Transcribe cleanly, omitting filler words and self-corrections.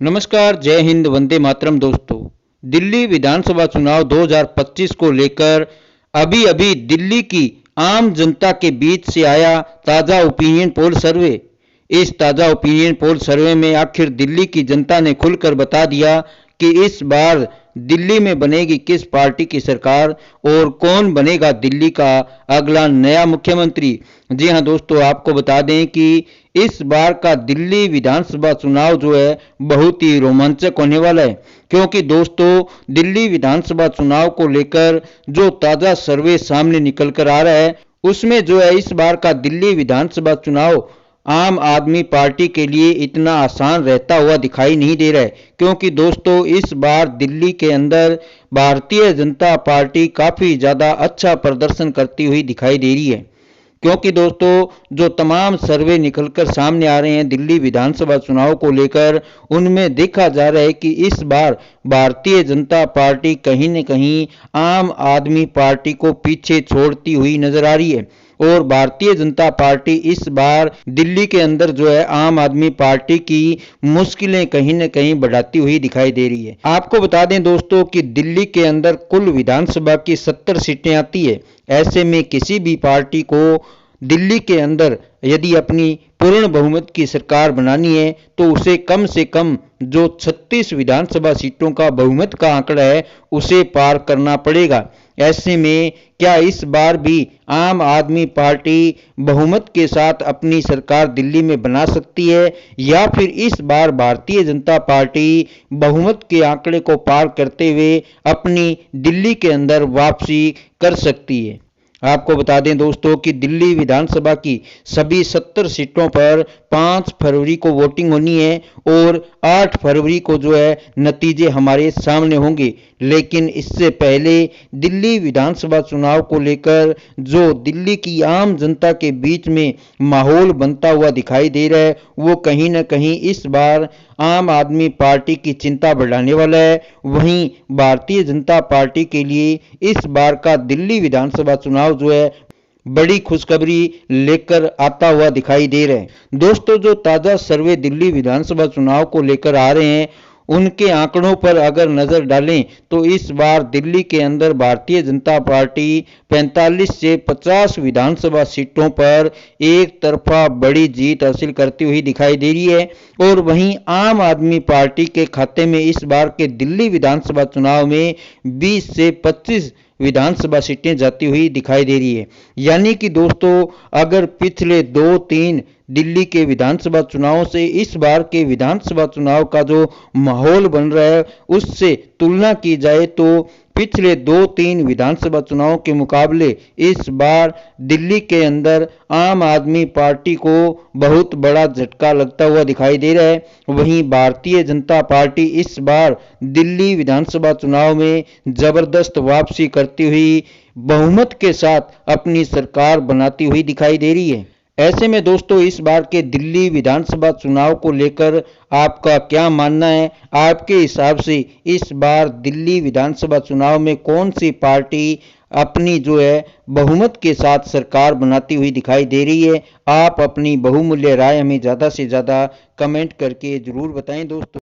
नमस्कार, जय हिंद, वंदे मातरम। दोस्तों, दिल्ली विधानसभा चुनाव 2025 को लेकर अभी अभी दिल्ली की आम जनता के बीच से आया ताज़ा ओपिनियन पोल सर्वे। इस ताज़ा ओपिनियन पोल सर्वे में आखिर दिल्ली की जनता ने खुलकर बता दिया कि इस बार दिल्ली में बनेगी किस पार्टी की सरकार और कौन बनेगा दिल्ली का अगला नया मुख्यमंत्री। जी हां दोस्तों, आपको बता दें कि इस बार का दिल्ली विधानसभा चुनाव जो है बहुत ही रोमांचक होने वाला है, क्योंकि दोस्तों दिल्ली विधानसभा चुनाव को लेकर जो ताज़ा सर्वे सामने निकल कर आ रहा है उसमें जो है इस बार का दिल्ली विधानसभा चुनाव आम आदमी पार्टी के लिए इतना आसान रहता हुआ दिखाई नहीं दे रहा है, क्योंकि दोस्तों इस बार दिल्ली के अंदर भारतीय जनता पार्टी काफ़ी ज़्यादा अच्छा प्रदर्शन करती हुई दिखाई दे रही है। क्योंकि दोस्तों जो तमाम सर्वे निकलकर सामने आ रहे हैं दिल्ली विधानसभा चुनाव को लेकर, उनमें देखा जा रहा है कि इस बार भारतीय जनता पार्टी कहीं न कहीं आम आदमी पार्टी को पीछे छोड़ती हुई नजर आ रही है और भारतीय जनता पार्टी इस बार दिल्ली के अंदर जो है आम आदमी पार्टी की मुश्किलें कहीं न कहीं बढ़ाती हुई दिखाई दे रही है। आपको बता दें दोस्तों कि दिल्ली के अंदर कुल विधानसभा की 70 सीटें आती है। ऐसे में किसी भी पार्टी को दिल्ली के अंदर यदि अपनी पूर्ण बहुमत की सरकार बनानी है तो उसे कम से कम जो 36 विधानसभा सीटों का बहुमत का आंकड़ा है उसे पार करना पड़ेगा। ऐसे में क्या इस बार भी आम आदमी पार्टी बहुमत के साथ अपनी सरकार दिल्ली में बना सकती है, या फिर इस बार भारतीय जनता पार्टी बहुमत के आंकड़े को पार करते हुए अपनी दिल्ली के अंदर वापसी कर सकती है। आपको बता दें दोस्तों कि दिल्ली विधानसभा की सभी 70 सीटों पर 5 फरवरी को वोटिंग होनी है और 8 फरवरी को जो है नतीजे हमारे सामने होंगे। लेकिन इससे पहले दिल्ली विधानसभा चुनाव को लेकर जो दिल्ली की आम जनता के बीच में माहौल बनता हुआ दिखाई दे रहा है वो कहीं न कहीं इस बार आम आदमी पार्टी की चिंता बढ़ाने वाला है। वहीं भारतीय जनता पार्टी के लिए इस बार का दिल्ली विधानसभा चुनाव जो है बड़ी खुशखबरी लेकर आता हुआ दिखाई दे रहा है। दोस्तों जो ताज़ा सर्वे दिल्ली विधानसभा चुनाव को लेकर आ रहे हैं उनके आंकड़ों पर अगर नजर डालें तो इस बार दिल्ली के अंदर भारतीय जनता पार्टी 45 से 50 विधानसभा सीटों पर एक तरफा बड़ी जीत हासिल करती हुई दिखाई दे रही है और वहीं आम आदमी पार्टी के खाते में इस बार के दिल्ली विधानसभा चुनाव में 20 से 25 विधानसभा सीटें जाती हुई दिखाई दे रही है। यानी कि दोस्तों अगर पिछले 2-3 दिल्ली के विधानसभा चुनाव से इस बार के विधानसभा चुनाव का जो माहौल बन रहा है उससे तुलना की जाए तो पिछले 2-3 विधानसभा चुनाव के मुकाबले इस बार दिल्ली के अंदर आम आदमी पार्टी को बहुत बड़ा झटका लगता हुआ दिखाई दे रहा है। वहीं भारतीय जनता पार्टी इस बार दिल्ली विधानसभा चुनाव में जबरदस्त वापसी करती हुई बहुमत के साथ अपनी सरकार बनाती हुई दिखाई दे रही है। ऐसे में दोस्तों इस बार के दिल्ली विधानसभा चुनाव को लेकर आपका क्या मानना है? आपके हिसाब से इस बार दिल्ली विधानसभा चुनाव में कौन सी पार्टी अपनी जो है बहुमत के साथ सरकार बनाती हुई दिखाई दे रही है? आप अपनी बहुमूल्य राय हमें ज़्यादा से ज़्यादा कमेंट करके ज़रूर बताएं दोस्तों।